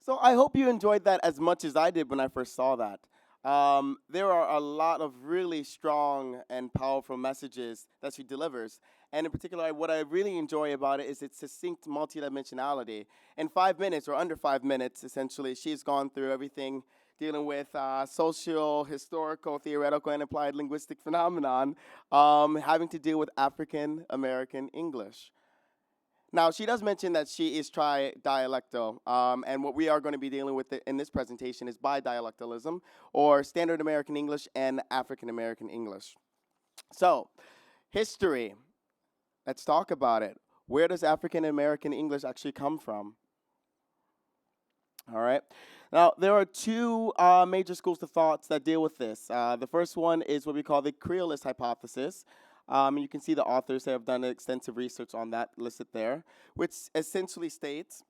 So I hope you enjoyed that as much as I did when I first saw that. There are a lot of really strong and powerful messages that she delivers. And in particular, what I really enjoy about it is its succinct multidimensionality. In 5 minutes, or under 5 minutes, essentially, she's gone through everything dealing with social, historical, theoretical, and applied linguistic phenomenon having to deal with African American English. Now, she does mention that she is tri-dialectal, and what we are going to be dealing with in this presentation is bidialectalism, or Standard American English and African American English. So, history. Let's talk about it. Where does African American English actually come from? All right. Now, there are two major schools of thoughts that deal with this. The first one is what we call the Creolist hypothesis. You can see the authors have done extensive research on that listed there, which essentially states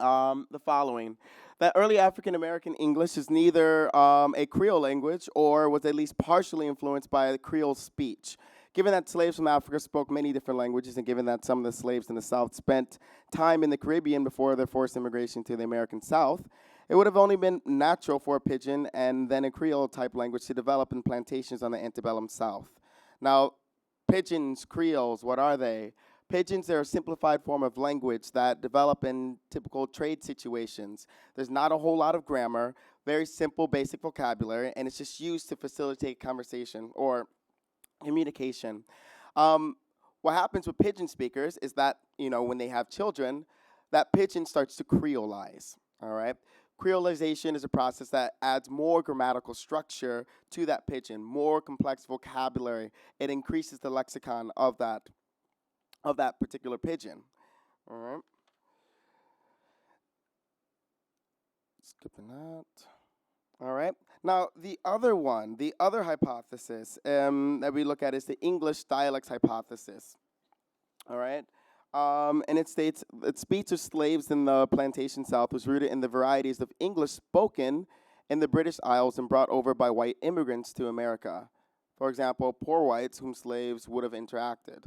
the following: that early African American English is neither a Creole language or was at least partially influenced by Creole speech. Given that slaves from Africa spoke many different languages, and given that some of the slaves in the South spent time in the Caribbean before their forced immigration to the American South, it would have only been natural for a pidgin and then a Creole type language to develop in plantations on the antebellum South. Now, pidgins, Creoles, what are they? Pidgins are a simplified form of language that develop in typical trade situations. There's not a whole lot of grammar, very simple, basic vocabulary, and it's just used to facilitate conversation or communication. What happens with pidgin speakers is that, when they have children, that pidgin starts to creolize, all right? Creolization is a process that adds more grammatical structure to that pidgin, more complex vocabulary. It increases the lexicon of that particular pidgin. All right. Skipping that. All right. Now, the other hypothesis that we look at is the English dialects hypothesis. All right. And it states that speech of slaves in the plantation South was rooted in the varieties of English spoken in the British Isles and brought over by white immigrants to America. For example, poor whites whom slaves would have interacted.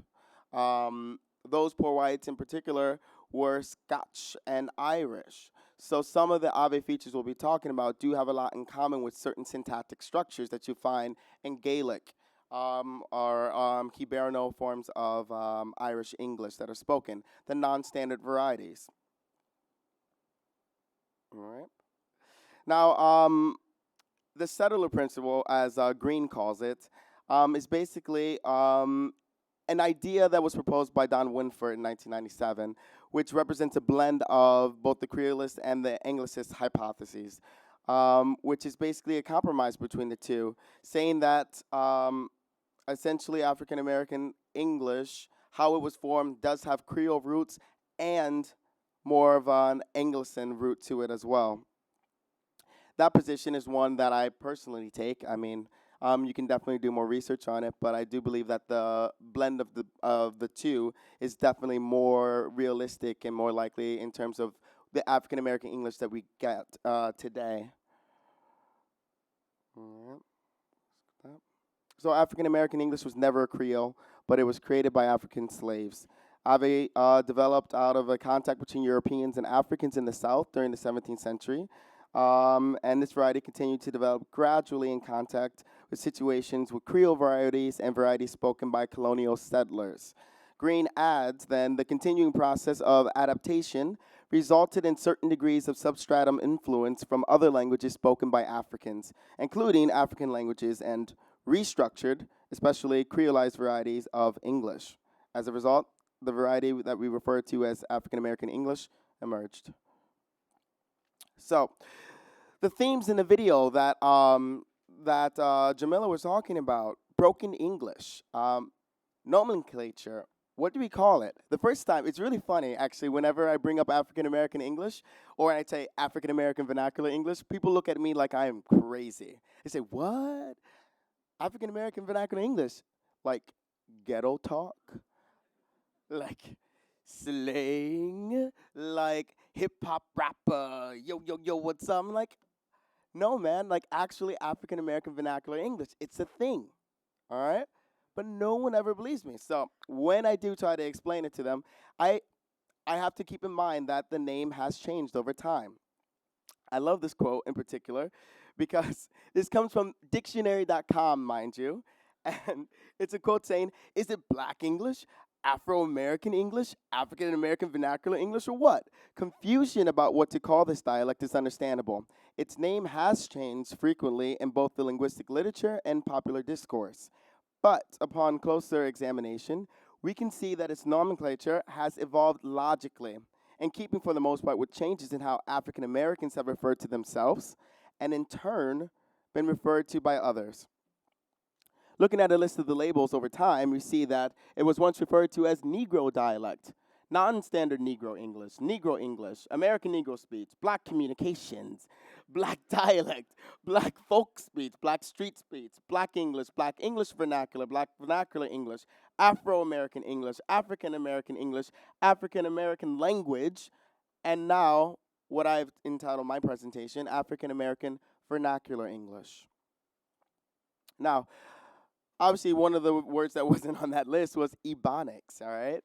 Those poor whites in particular were Scotch and Irish. So some of the AAVE features we'll be talking about do have a lot in common with certain syntactic structures that you find in Gaelic or Hiberno forms of Irish English that are spoken, the non-standard varieties. All right. Now, the settler principle, as Green calls it, is basically an idea that was proposed by Don Winford in 1997, which represents a blend of both the Creolist and the Anglicist hypotheses, which is basically a compromise between the two, saying that essentially African American English, how it was formed, does have Creole roots and more of an Anglican root to it as well. That position is one that I personally take. I mean, you can definitely do more research on it, but I do believe that the blend of the two is definitely more realistic and more likely in terms of the African American English that we get today. So African American English was never a Creole, but it was created by African slaves. AAVE developed out of a contact between Europeans and Africans in the South during the 17th century. And this variety continued to develop gradually in contact with situations with Creole varieties and varieties spoken by colonial settlers. Green adds, then, the continuing process of adaptation resulted in certain degrees of substratum influence from other languages spoken by Africans, including African languages, and restructured, especially creolized varieties of English. As a result, the variety that we refer to as African American English emerged. So, the themes in the video that Jamila was talking about: broken English, nomenclature. What do we call it? The first time, it's really funny actually. Whenever I bring up African American English, or I say African American Vernacular English, people look at me like I am crazy. They say, "What? African American Vernacular English? Like ghetto talk? Like slang? Like hip hop rapper? Yo, yo, yo, what's up?" I'm like, no, man, like actually African American Vernacular English. It's a thing, all right? But no one ever believes me. So when I do try to explain it to them, I have to keep in mind that the name has changed over time. I love this quote in particular because this comes from dictionary.com, mind you. And it's a quote saying, is it Black English, Afro-American English, African-American vernacular English, or what? Confusion about what to call this dialect is understandable. Its name has changed frequently in both the linguistic literature and popular discourse. But upon closer examination, we can see that its nomenclature has evolved logically, in keeping for the most part with changes in how African Americans have referred to themselves, and in turn, been referred to by others. Looking at a list of the labels over time, we see that it was once referred to as Negro dialect, non-standard Negro English, American Negro speech, Black communications, Black dialect, Black folk speech, Black street speech, Black English vernacular, Black vernacular English, Afro-American English, African English, African American language, and now what I've entitled my presentation, African American vernacular English. Now, obviously, one of the words that wasn't on that list was Ebonics, all right?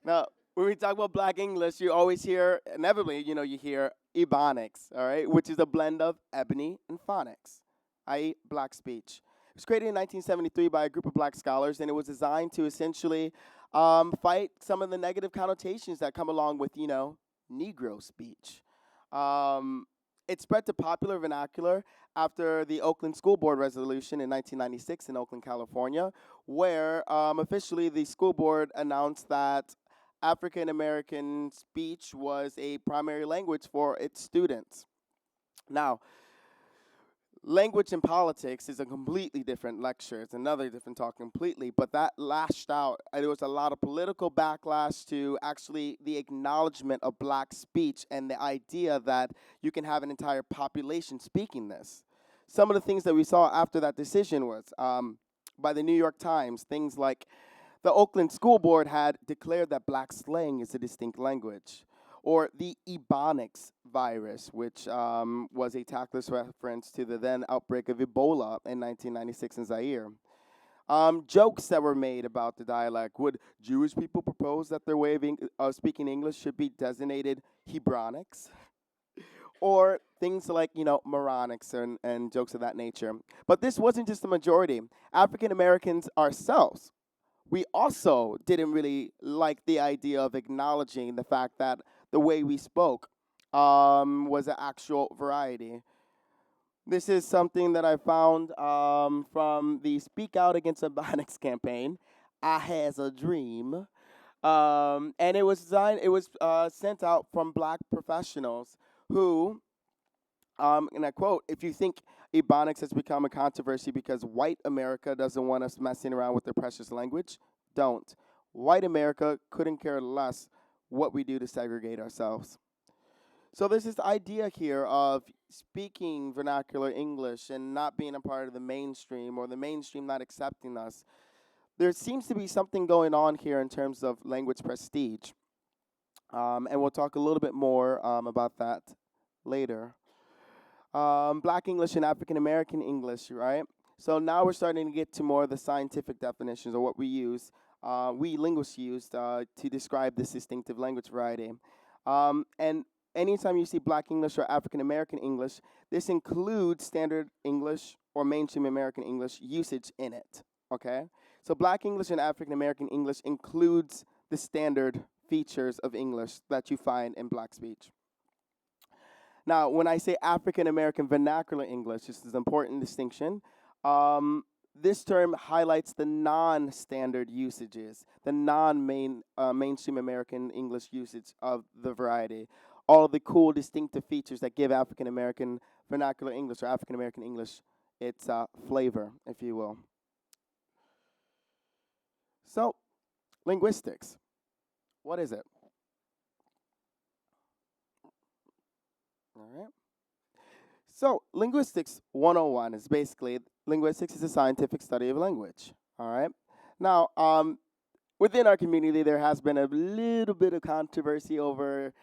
Now, when we talk about Black English, you always hear, inevitably, you hear Ebonics, all right, which is a blend of ebony and phonics, i.e. Black speech. It was created in 1973 by a group of Black scholars, and it was designed to essentially fight some of the negative connotations that come along with, Negro speech. It spread to popular vernacular after the Oakland School Board resolution in 1996 in Oakland, California, where officially the school board announced that African American speech was a primary language for its students. Now, language and politics is a completely different lecture. It's another different talk completely, but that lashed out. There was a lot of political backlash to actually the acknowledgement of Black speech and the idea that you can have an entire population speaking this. Some of the things that we saw after that decision was by the New York Times, things like the Oakland School Board had declared that Black slang is a distinct language, or the Ebonics virus, which was a tactless reference to the then outbreak of Ebola in 1996 in Zaire. Jokes that were made about the dialect. Would Jewish people propose that their way of speaking English should be designated Hebronics? Or things like, moronics and jokes of that nature. But this wasn't just the majority. African Americans ourselves, we also didn't really like the idea of acknowledging the fact that the way we spoke was an actual variety. This is something that I found from the Speak Out Against Ebonics campaign. I has a dream. And it was sent out from Black professionals who, and I quote, if you think Ebonics has become a controversy because white America doesn't want us messing around with their precious language, don't. White America couldn't care less what we do to segregate ourselves. So there's this idea here of speaking vernacular English and not being a part of the mainstream, or the mainstream not accepting us. There seems to be something going on here in terms of language prestige. And we'll talk a little bit more about that later. Black English and African American English, right? So now we're starting to get to more of the scientific definitions, or what we use, we linguists use to describe this distinctive language variety. And anytime you see Black English or African American English, this includes standard English or mainstream American English usage in it, okay? So Black English and African American English includes the standard features of English that you find in Black speech. Now, when I say African American vernacular English, this is an important distinction. This term highlights the non-standard usages, the mainstream American English usage of the variety, all of the cool distinctive features that give African American vernacular English, or African American English, its flavor, if you will. So, linguistics, what is it? All right. So, linguistics 101 is basically, linguistics is a scientific study of language. All right. Now, within our community, there has been a little bit of controversy over,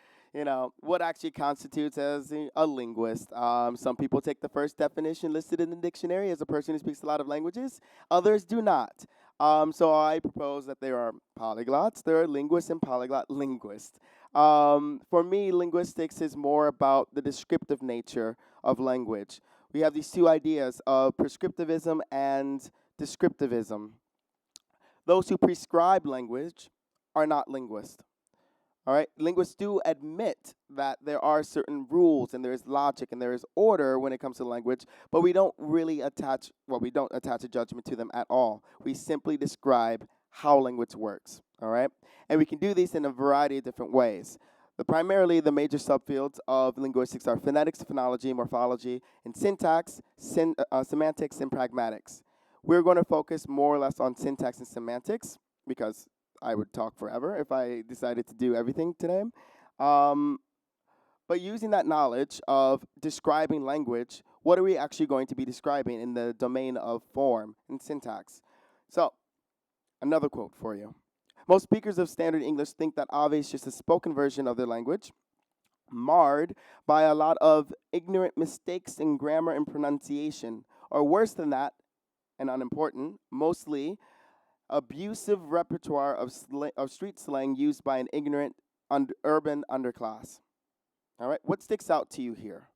what actually constitutes as a linguist. Some people take the first definition listed in the dictionary as a person who speaks a lot of languages. Others do not. So I propose that there are polyglots, there are linguists, and polyglot linguists. For me, linguistics is more about the descriptive nature of language. We have these two ideas of prescriptivism and descriptivism. Those who prescribe language are not linguists. All right, linguists do admit that there are certain rules and there is logic and there is order when it comes to language, but we don't really attach, well, we don't attach a judgment to them at all. We simply describe how language works, all right? And we can do this in a variety of different ways. Primarily, the major subfields of linguistics are phonetics, phonology, morphology, and syntax, semantics, and pragmatics. We're going to focus more or less on syntax and semantics because I would talk forever if I decided to do everything today. But using that knowledge of describing language, what are we actually going to be describing in the domain of form and syntax? So, another quote for you. Most speakers of standard English think that AAVE is just a spoken version of their language, marred by a lot of ignorant mistakes in grammar and pronunciation, or worse than that, and unimportant, mostly abusive repertoire of street slang used by an ignorant urban underclass. All right, what sticks out to you here?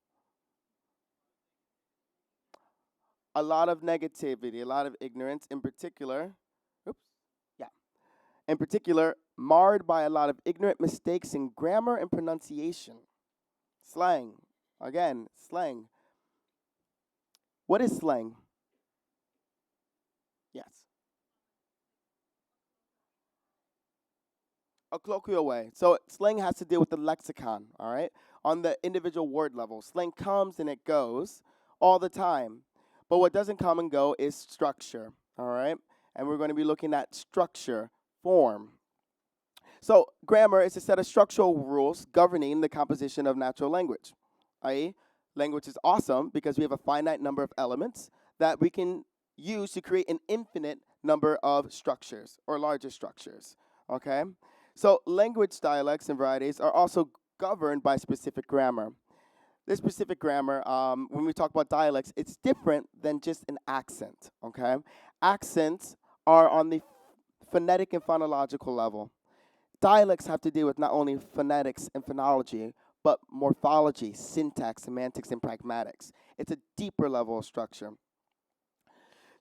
A lot of negativity, a lot of ignorance, in particular. In particular, marred by a lot of ignorant mistakes in grammar and pronunciation. Slang, again, slang. What is slang? Yes. A colloquial way. So slang has to deal with the lexicon, all right? On the individual word level. Slang comes and it goes all the time. But what doesn't come and go is structure, all right? And we're going to be looking at structure, form. So grammar is a set of structural rules governing the composition of natural language, i.e., language is awesome because we have a finite number of elements that we can use to create an infinite number of structures or larger structures, okay? So language dialects and varieties are also governed by specific grammar. This specific grammar, when we talk about dialects, it's different than just an accent, okay? Accents are on the phonetic and phonological level. Dialects have to deal with not only phonetics and phonology, but morphology, syntax, semantics, and pragmatics. It's a deeper level of structure.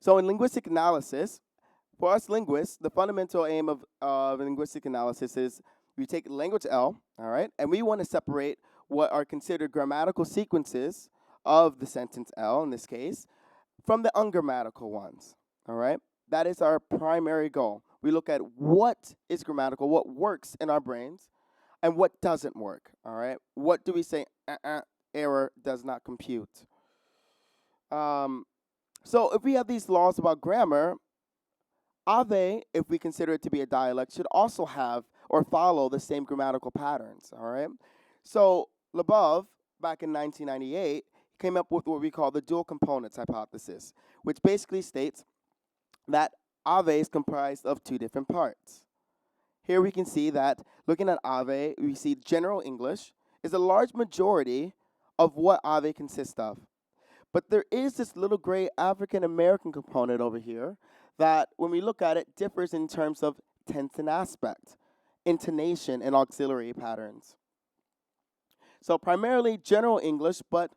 So in linguistic analysis, for us linguists, the fundamental aim of linguistic analysis is we take language L, all right, and we want to separate what are considered grammatical sequences of the sentence L, in this case, from the ungrammatical ones, all right? That is our primary goal. We look at what is grammatical, what works in our brains, and what doesn't work, all right? What do we say, error does not compute? So if we have these laws about grammar, AAVE, if we consider it to be a dialect, should also have or follow the same grammatical patterns, all right? So Labov, back in 1998, came up with what we call the dual components hypothesis, which basically states that AAVE is comprised of two different parts. Here we can see that looking at AAVE, we see general English is a large majority of what AAVE consists of. But there is this little gray African-American component over here that, when we look at it, differs in terms of tense and aspect, intonation, and auxiliary patterns. So primarily general English, but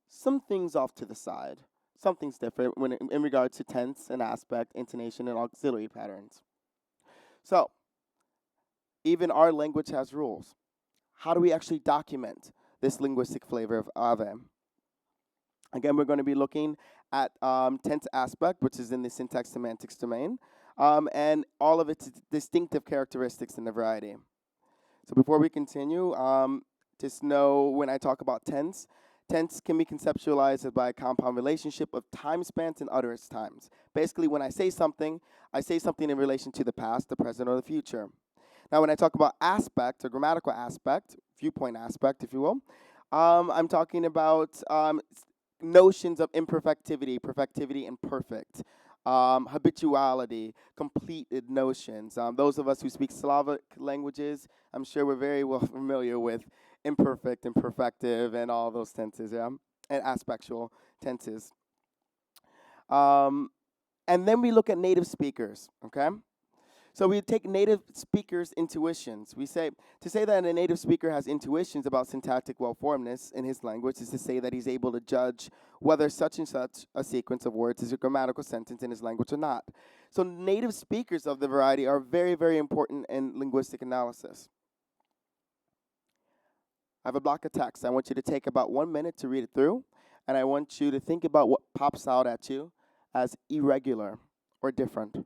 some things off to the side. Something's different when in regard to tense and aspect, intonation, and auxiliary patterns. So, even our language has rules. How do we actually document this linguistic flavor of AAVE? Again, we're going to be looking at tense aspect, which is in the syntax semantics domain, and all of its distinctive characteristics in the variety. So before we continue, just know when I talk about tense, tense can be conceptualized by a compound relationship of time spans and utterance times. Basically, when I say something in relation to the past, the present, or the future. Now, when I talk about aspect, or grammatical aspect, viewpoint aspect, if you will, I'm talking about notions of imperfectivity, perfectivity, and perfect, habituality, completed notions. Those of us who speak Slavic languages, I'm sure we're very well familiar with imperfect and perfective and all those tenses, yeah, and aspectual tenses. And then we look at native speakers, okay? So we take native speakers' intuitions. We say, to say that a native speaker has intuitions about syntactic well-formedness in his language is to say that he's able to judge whether such and such a sequence of words is a grammatical sentence in his language or not. So native speakers of the variety are very, very important in linguistic analysis. I have a block of text. I want you to take about 1 minute to read it through, and I want you to think about what pops out at you as irregular or different.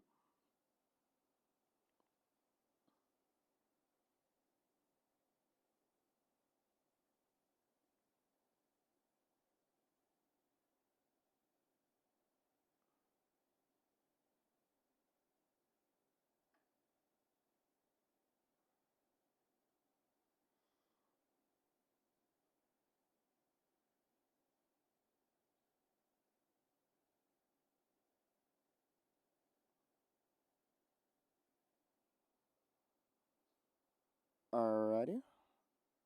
Alrighty.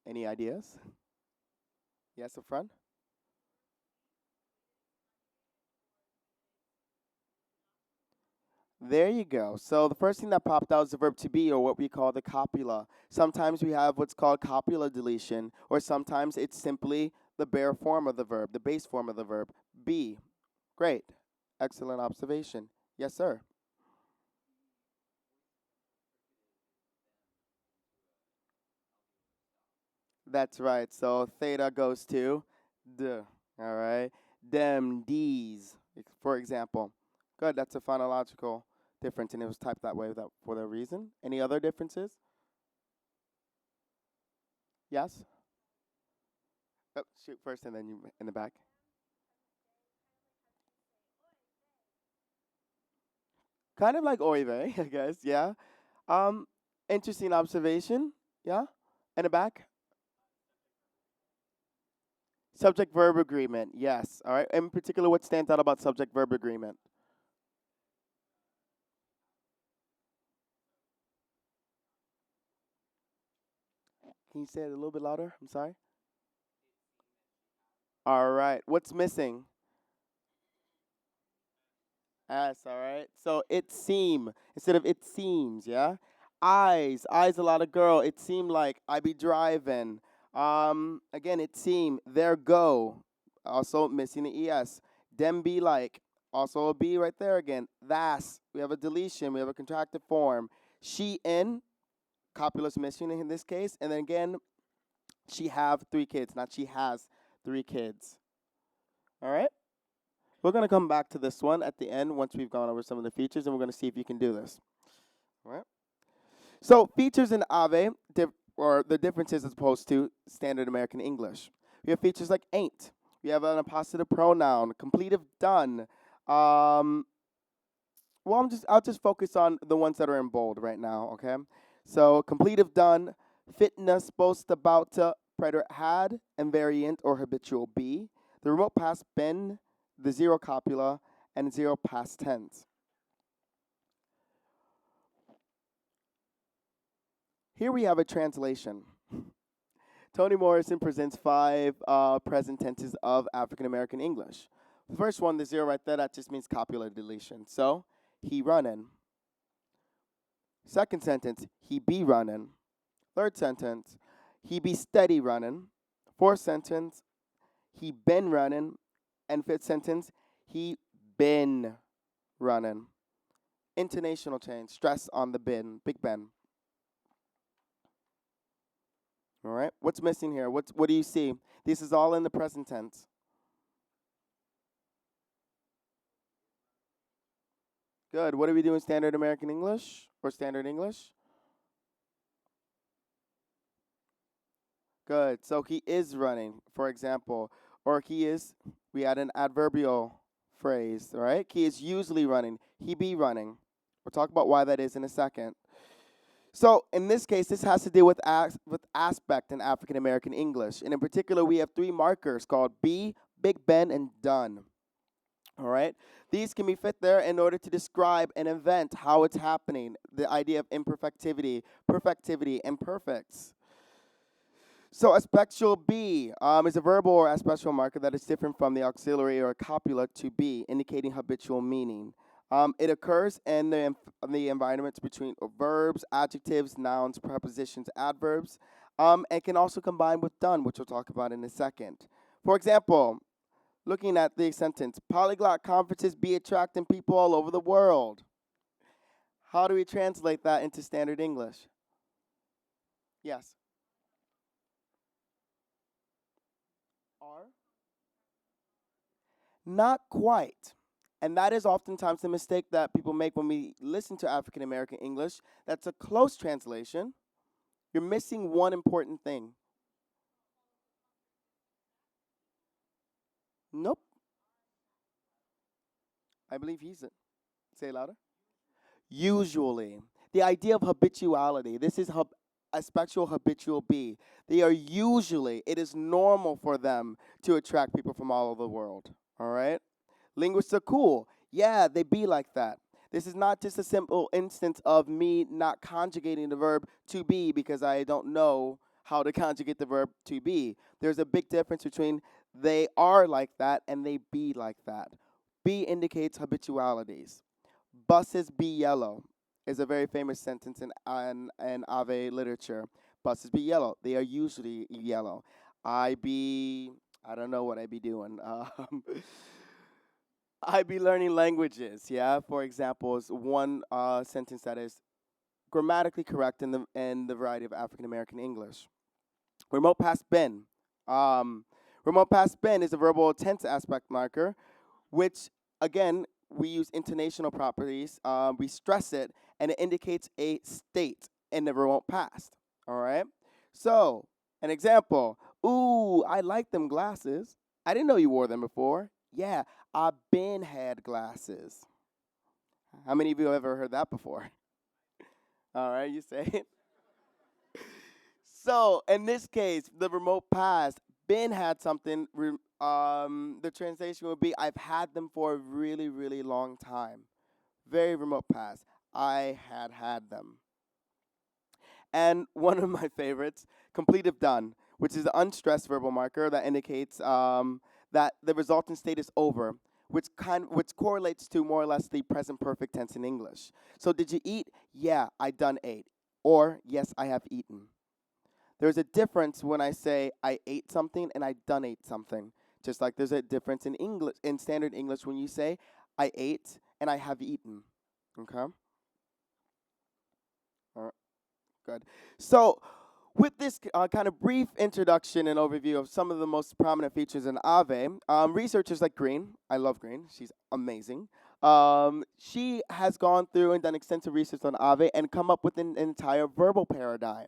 Any ideas? Yes, up front? There you go. So the first thing that popped out is the verb to be, or what we call the copula. Sometimes we have what's called copula deletion, or sometimes it's simply the bare form of the verb, the base form of the verb, be. Great. Excellent observation. Yes, sir. That's right. So theta goes to d. All right. Them, these, for example. Good. That's a phonological difference, and it was typed that way for that reason. Any other differences? Yes? Oh, shoot first, and then you in the back. Kind of like oive, I guess. Yeah. Um, Interesting observation. Yeah. In the back. Subject verb agreement. Yes. All right. In particular, what stands out about subject verb agreement? Can you say it a little bit louder? I'm sorry. All right. What's missing? S, all right. So it seem instead of it seems, yeah. Eyes a lot of girl. It seem like I be driving. Again, it seem there go. Also missing the es. Them be like. Also a b right there again. That's we have a deletion. We have a contracted form. She in copula's missing in this case, and then again, she have 3 kids. Not she has 3 kids. All right. We're going to come back to this one at the end once we've gone over some of the features, and we're going to see if you can do this. All right. So features in AAVE, or the differences as opposed to standard American English. We have features like ain't. We have an appositive pronoun, completive done. Well, I'll just focus on the ones that are in bold right now. Okay. So completive done, fitness, boast, about to, preterite had, and variant or habitual be. The remote past been, the zero copula, and zero past tense. Here we have a translation. Toni Morrison presents 5 present tenses of African American English. The first one, the zero right there, that just means copula deletion. So, he running. Second sentence, he be running. Third sentence, he be steady running. Fourth sentence, he been running. And fifth sentence, he been running. Intonational change, stress on the bin, Big Ben. All right, what's missing here? What do you see? This is all in the present tense. Good. What do we do in standard American English or standard English? Good. So he is running, for example, or he is. We add an adverbial phrase, all right? He is usually running. He be running. We'll talk about why that is in a second. So in this case, this has to do with aspect in African American English. And in particular, we have 3 markers called be, Big Ben, and done. All right? These can be fit there in order to describe an event, how it's happening, the idea of imperfectivity, perfectivity, and perfects. So aspectual be is a verbal or aspectual marker that is different from the auxiliary or copula to be, indicating habitual meaning. It occurs in the environments between verbs, adjectives, nouns, prepositions, adverbs, and can also combine with done, which we'll talk about in a second. For example, looking at the sentence, polyglot conferences be attracting people all over the world. How do we translate that into standard English? Yes. Are? Not quite. And that is oftentimes the mistake that people make when we listen to African American English. That's a close translation. You're missing one important thing. Nope. I believe he's it. Say it louder. Usually. The idea of habituality. This is a spectral habitual be. They are usually, it is normal for them to attract people from all over the world. All right? Linguists are cool. Yeah, they be like that. This is not just a simple instance of me not conjugating the verb to be because I don't know how to conjugate the verb to be. There's a big difference between they are like that and they be like that. Be indicates habitualities. Buses be yellow is a very famous sentence in AAVE literature. Buses be yellow. They are usually yellow. I don't know what I be doing. I be learning languages, yeah. For example, is one sentence that is grammatically correct in the variety of African American English. Remote past been. Um, remote past been is a verbal tense aspect marker, which again we use intonational properties. We stress it, and it indicates a state in the remote past. All right. So an example. Ooh, I like them glasses. I didn't know you wore them before. Yeah, I've been had glasses. How many of you have ever heard that before? All right, you say it. So in this case, the remote past, been had something. The translation would be, I've had them for a really, really long time. Very remote past. I had them. And one of my favorites, completive done, which is an unstressed verbal marker that indicates that the resultant state is over, which correlates to more or less the present perfect tense in English. So did you eat? Yeah, I done ate. Or yes, I have eaten. There's a difference when I say I ate something and I done ate something. Just like there's a difference in English in standard English when you say I ate and I have eaten. Okay? All right, good. So with this kind of brief introduction and overview of some of the most prominent features in AAVE, researchers like Green, I love Green, she's amazing. She has gone through and done extensive research on AAVE and come up with an entire verbal paradigm.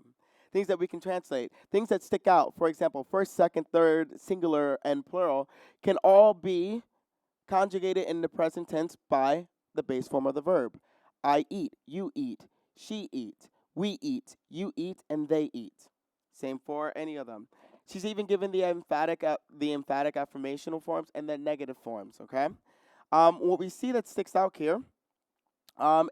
Things that we can translate, things that stick out. For example, first, second, third, singular, and plural can all be conjugated in the present tense by the base form of the verb. I eat, you eat, she eat, we eat, you eat, and they eat. Same for any of them. She's even given the emphatic affirmational forms and the negative forms. Okay. What we see that sticks out here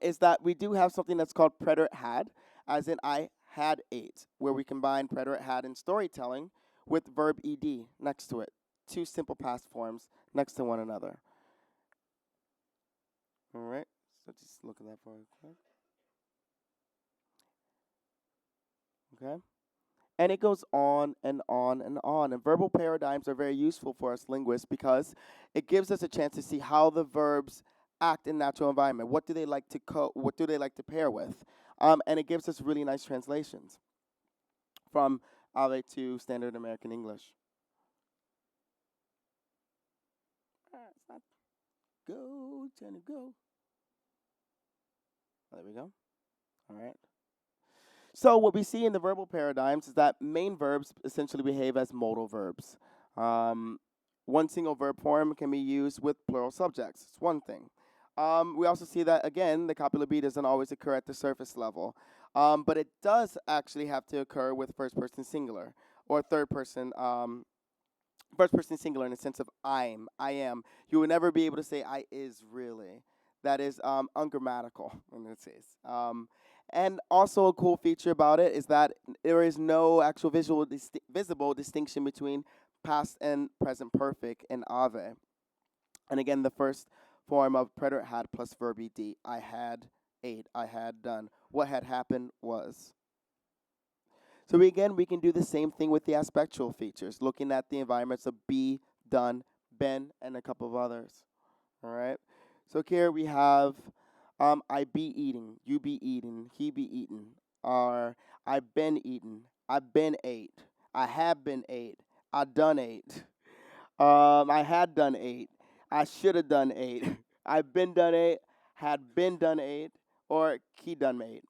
is that we do have something that's called preterite had, as in I had ate, where we combine preterite had in storytelling with verb ed next to it. Two simple past forms next to one another. All right. So just look at that for a quick. Okay. And it goes on and on and on. And verbal paradigms are very useful for us linguists because it gives us a chance to see how the verbs act in natural environment. What do they like to what do they like to pair with? And it gives us really nice translations from AAVE to standard American English. It's not go, Jenny, go. There we go. All right. So what we see in the verbal paradigms is that main verbs essentially behave as modal verbs. Um, one single verb form can be used with plural subjects. It's one thing. We also see that, again, the copula B doesn't always occur at the surface level. But it does actually have to occur with first person singular or first person singular in the sense of I am. You will never be able to say I is really. That is ungrammatical in this case. And also a cool feature about it is that there is no actual visible distinction between past and present perfect in AAVE. And again, the first form of preterite had plus verb ed. I had ate. I had done. What had happened was. So we can do the same thing with the aspectual features, looking at the environments of be, done, been, and a couple of others. All right. So here we have I be eating, you be eating, he be eating, or I've been eating, I've been ate, I have been ate, I done ate, I had done ate, I should have done ate, I've been done ate, had been done ate, or he done made.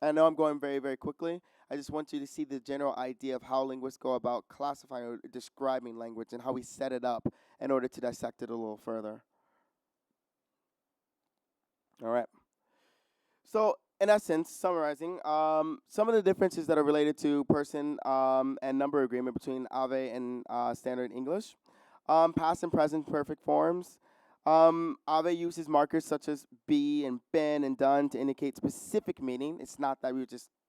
I know I'm going very, very quickly. I just want you to see the general idea of how linguists go about classifying or describing language and how we set it up in order to dissect it a little further. All right. So, in essence, summarizing, some of the differences that are related to person and number agreement between AAVE and standard English. Past and present perfect forms. AAVE uses markers such as be and been and done to indicate specific meaning. It's not that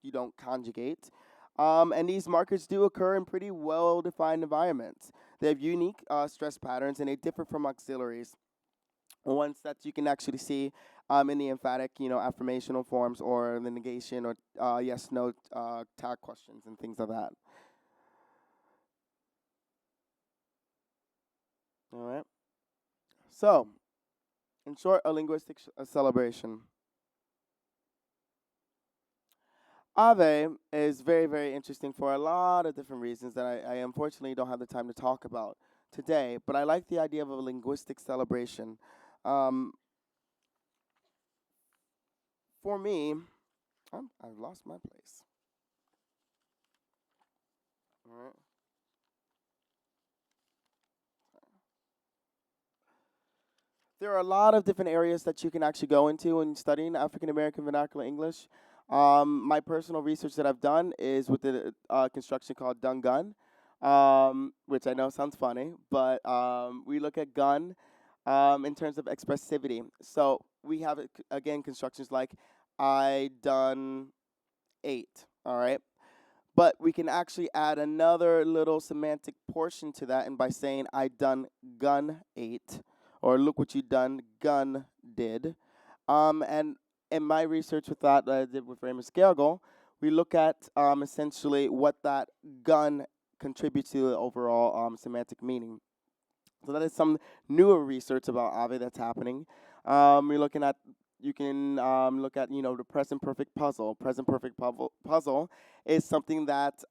you don't conjugate. And these markers do occur in pretty well-defined environments. They have unique stress patterns and they differ from auxiliaries, ones that you can actually see in the emphatic, affirmational forms or the negation or yes, no tag questions and things like that. All right. So, in short, a linguistic celebration. AAVE is very, very interesting for a lot of different reasons that I unfortunately don't have the time to talk about today, but I like the idea of a linguistic celebration. Um, for me, I've lost my place. All right. There are a lot of different areas that you can actually go into when studying African American vernacular English. My personal research that I've done is with the construction called done gun, which I know sounds funny, but we look at gun in terms of expressivity. So we have, again, constructions like I done ate, all right? But we can actually add another little semantic portion to that, and by saying I done gun ate, or look what you done gun did. And in my research with that I did with Raymond Scargill, we look at essentially what that gun contributes to the overall semantic meaning. So that is some newer research about AAVE that's happening. We're looking at you can look at the present perfect puzzle. Present perfect puzzle is something that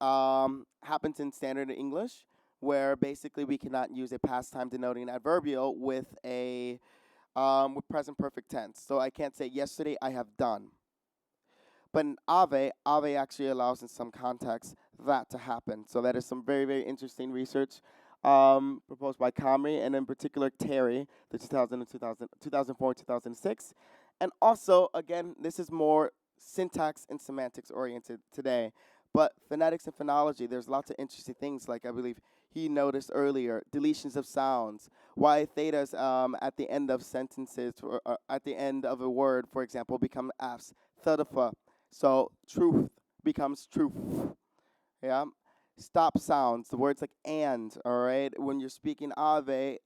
happens in standard English, where basically we cannot use a past time denoting adverbial with a with present perfect tense. So I can't say yesterday I have done. But in AAVE actually allows in some contexts that to happen. So that is some very, very interesting research proposed by Comrie and in particular Terry, the 2004, 2006. And also, again, this is more syntax and semantics oriented today. But phonetics and phonology, there's lots of interesting things like I believe he noticed earlier, deletions of sounds, why thetas at the end of sentences or at the end of a word, for example, become fs, thetafa. So truth becomes truth. Yeah. Stop sounds. The words like and, all right? When you're speaking Ave,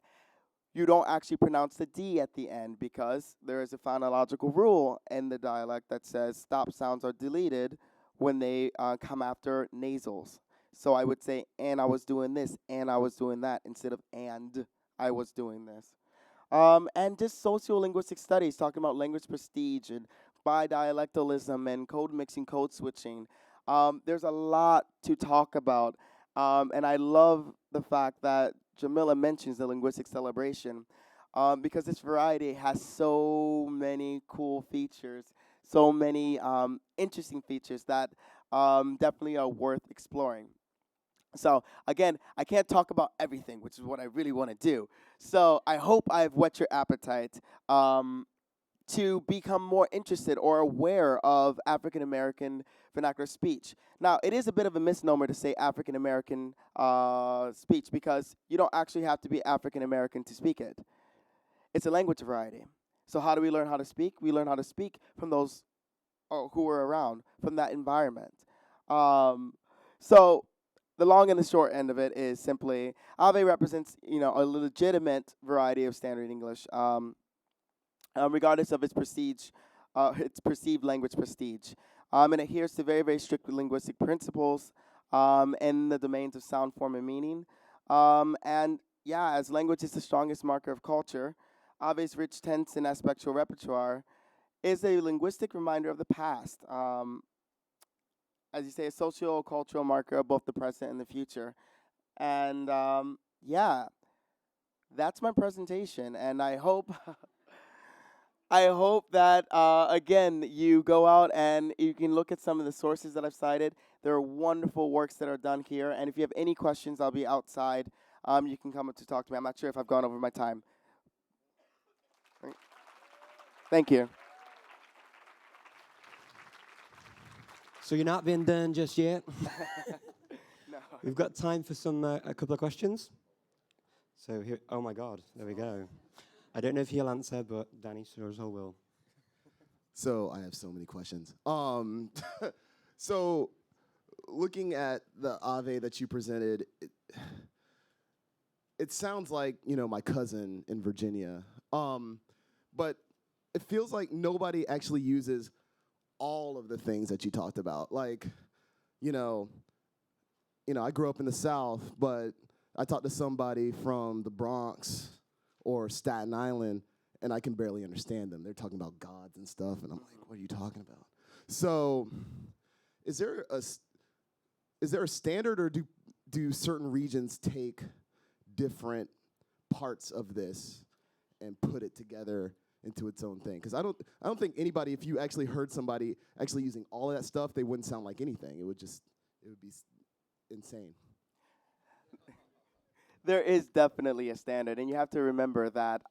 you don't actually pronounce the D at the end because there is a phonological rule in the dialect that says stop sounds are deleted when they come after nasals. So I would say, and I was doing this, and I was doing that, instead of and I was doing this. And just sociolinguistic studies, talking about language prestige and bidialectalism and code mixing, code switching. There's a lot to talk about. And I love the fact that Jamila mentions the linguistic celebration because this variety has so many cool features, so many interesting features that definitely are worth exploring. So again, I can't talk about everything, which is what I really want to do. So I hope I've whet your appetite to become more interested or aware of African American vernacular speech. Now, it is a bit of a misnomer to say African American speech because you don't actually have to be African American to speak it. It's a language variety. So how do we learn how to speak? We learn how to speak from those who are around, from that environment. So the long and the short end of it is simply AAVE represents, a legitimate variety of standard English, regardless of its perceived language prestige, and adheres to very, very strict linguistic principles in the domains of sound, form, and meaning. And yeah, as language is the strongest marker of culture, AAVE's rich tense and aspectual repertoire is a linguistic reminder of the past. As you say, a socio-cultural marker of both the present and the future. And yeah, that's my presentation. And I hope, I hope that again you go out and you can look at some of the sources that I've cited. There are wonderful works that are done here. And if you have any questions, I'll be outside. You can come up to talk to me. I'm not sure if I've gone over my time. Thank you. So you're not being done just yet? No. We've got time for a couple of questions. So here, oh my God, there we go. I don't know if he'll answer, but Danny sure as hell will. So I have so many questions. So looking at the AAVE that you presented, it sounds like, my cousin in Virginia. But it feels like nobody actually uses all of the things that you talked about. Like, I grew up in the South, but I talked to somebody from the Bronx or Staten Island, and I can barely understand them. They're talking about gods and stuff, and I'm like, what are you talking about? So is there a standard, or do certain regions take different parts of this and put it together into its own thing? Because I don't think anybody, if you actually heard somebody actually using all of that stuff, they wouldn't sound like anything. It would be insane. There is definitely a standard, and you have to remember that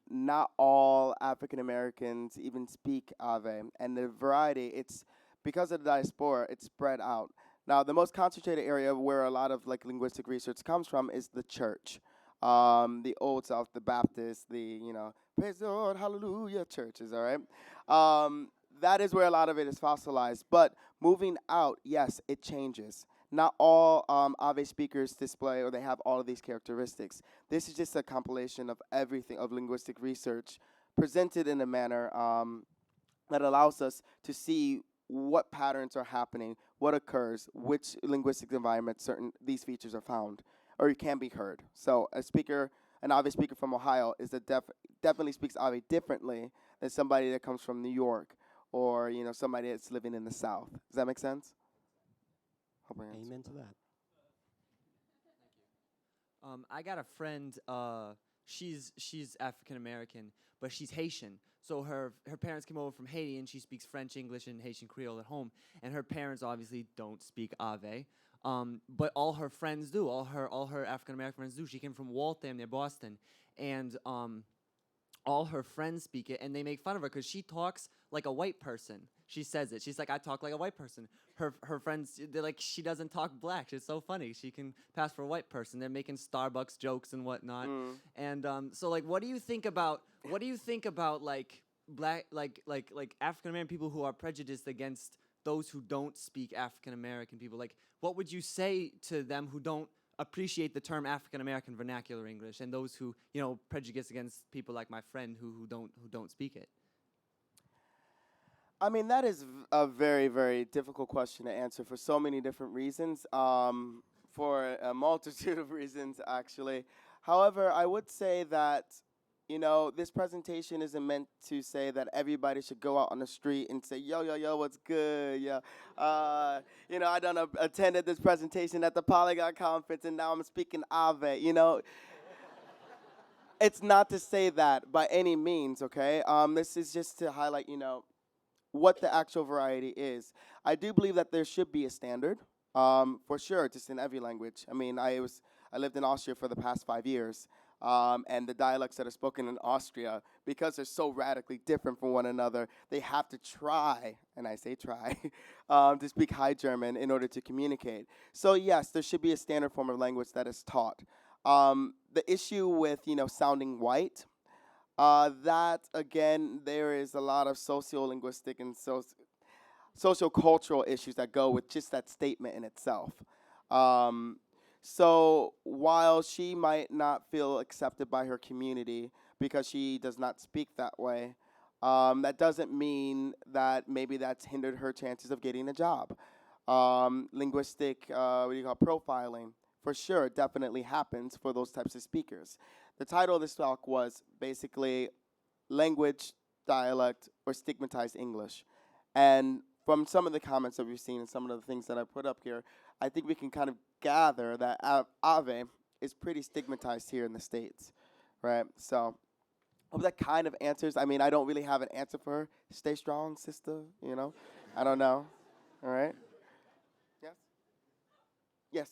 not all African Americans even speak AAVE, and the variety, it's because of the diaspora, it's spread out. Now, the most concentrated area where a lot of linguistic research comes from is the church, the Old South, the Baptist, the praise the Lord, hallelujah churches. All right, that is where a lot of it is fossilized. But moving out, yes, it changes. Not all AAVE speakers display or they have all of these characteristics. This is just a compilation of everything of linguistic research presented in a manner that allows us to see what patterns are happening, what occurs, which linguistic environments these features are found or can be heard. So an AAVE speaker from Ohio definitely speaks AAVE differently than somebody that comes from New York or somebody that's living in the South. Does that make sense? Amen to that. I got a friend. She's African American, but she's Haitian. So her parents came over from Haiti, and she speaks French, English, and Haitian Creole at home. And her parents obviously don't speak AAVE, but all her friends do. All her African American friends do. She came from Waltham near Boston, and all her friends speak it, and they make fun of her because she talks like a white person. She says it. She's like, I talk like a white person. Her friends, they're like, she doesn't talk black. She's so funny. She can pass for a white person. They're making Starbucks jokes and whatnot. And so what do you think about black African American people who are prejudiced against those who don't speak African American people? Like, what would you say to them who don't appreciate the term African American vernacular English, and those who prejudice against people like my friend who don't speak it? I mean, that is a very, very difficult question to answer for so many different reasons, for a multitude of reasons, actually. However, I would say that, this presentation isn't meant to say that everybody should go out on the street and say, yo, yo, yo, what's good? Yeah. I attended this presentation at the Polyglot conference, and now I'm speaking AAVE, It's not to say that by any means, okay? This is just to highlight, what the actual variety is. I do believe that there should be a standard, for sure, just in every language. I mean, I lived in Austria for the past 5 years, and the dialects that are spoken in Austria, because they're so radically different from one another, they have to try, and I say try, to speak High German in order to communicate. So yes, there should be a standard form of language that is taught. The issue with, sounding white, that, again, there is a lot of sociolinguistic and sociocultural issues that go with just that statement in itself. Um, so while she might not feel accepted by her community because she does not speak that way, that doesn't mean that maybe that's hindered her chances of getting a job. Linguistic, what do you call profiling? For sure, it definitely happens for those types of speakers. The title of this talk was basically language, dialect, or stigmatized English. And from some of the comments that we've seen and some of the things that I put up here, I think we can kind of gather that AAVE is pretty stigmatized here in the States, right? So hope that kind of answers. I mean, I don't really have an answer for her. Stay strong, sister, you know? I don't know. All right? Yes? Yes.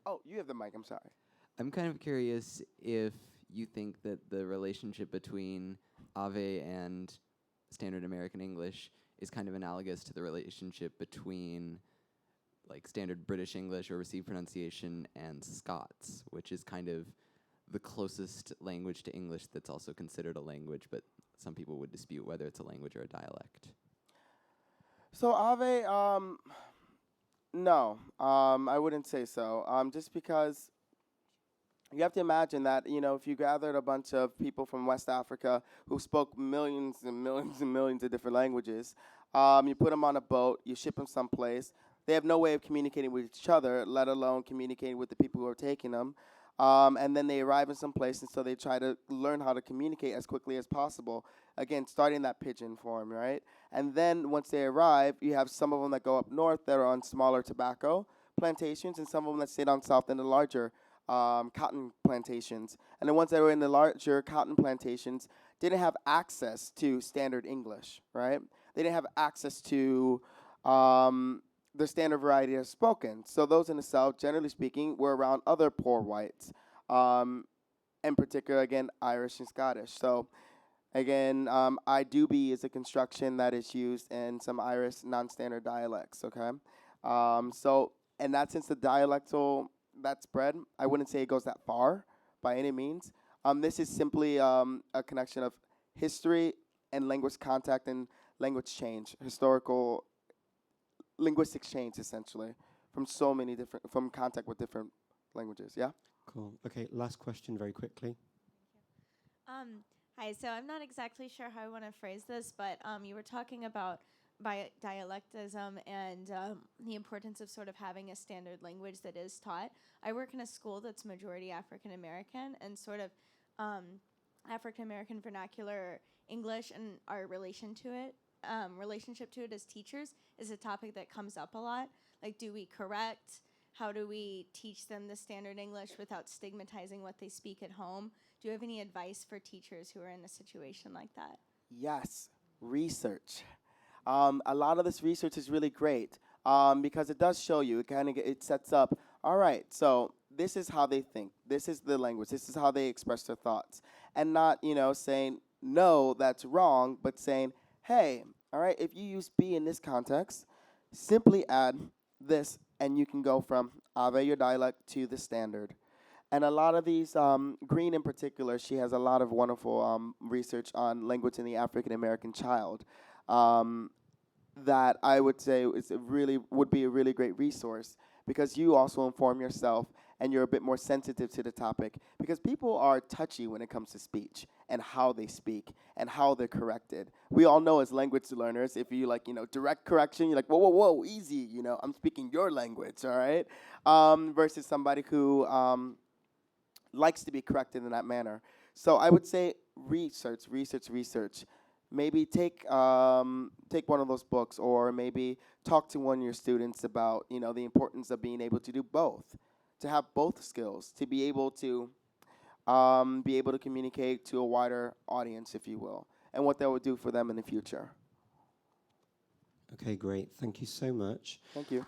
Oh, you have the mic. I'm sorry. I'm kind of curious if you think that the relationship between AAVE and standard American English is kind of analogous to the relationship between like standard British English or received pronunciation and Scots, which is kind of the closest language to English that's also considered a language, but some people would dispute whether it's a language or a dialect. So AAVE, no, I wouldn't say so. Just because you have to imagine that, you know, if you gathered a bunch of people from West Africa who spoke millions and millions and millions of different languages, you put them on a boat, you ship them someplace. They have no way of communicating with each other, let alone communicating with the people who are taking them. And then they arrive in some place, and so they try to learn how to communicate as quickly as possible. Again, starting that pigeon form, right? And then once they arrive, you have some of them that go up north that are on smaller tobacco plantations, and some of them that sit on south in the larger cotton plantations. And the ones that were in the larger cotton plantations didn't have access to standard English, right? They didn't have access to the standard variety of spoken. So those in the South, generally speaking, were around other poor whites, in particular, again, Irish and Scottish. So again, IDUB is a construction that is used in some Irish non-standard dialects, okay? So in that sense, the dialectal that spread, I wouldn't say it goes that far by any means. This is simply a connection of history and language contact and language change, historical linguistic change, essentially, from so many different, from contact with different languages, yeah? Cool. Okay, last question very quickly. Hi, so I'm not exactly sure how I want to phrase this, but you were talking about dialectism and the importance of sort of having a standard language that is taught. I work in a school that's majority African American, and sort of African American vernacular English and our relationship to it as teachers is a topic that comes up a lot. Like, do we correct? How do we teach them the standard English without stigmatizing what they speak at home? Do you have any advice for teachers who are in a situation like that? Yes, research. A lot of this research is really great because it does show you, it sets up, all right, so this is how they think. This is the language. This is how they express their thoughts. And not, you know, saying, no, that's wrong, but saying, hey, all right, if you use be in this context, simply add this, and you can go from AAVE, your dialect, to the standard. And a lot of these, Green in particular, she has a lot of wonderful research on language in the African American child that I would say would be a really great resource, because you also inform yourself and you're a bit more sensitive to the topic, because people are touchy when it comes to speech and how they speak and how they're corrected. We all know as language learners, if you direct correction, you're like, whoa, whoa, whoa, easy, I'm speaking your language, all right? Versus somebody who likes to be corrected in that manner. So I would say research. Maybe take one of those books, or maybe talk to one of your students about the importance of being able to do both, to have both skills, to be able to communicate to a wider audience, if you will, and what that would do for them in the future. Okay, great. Thank you so much. Thank you.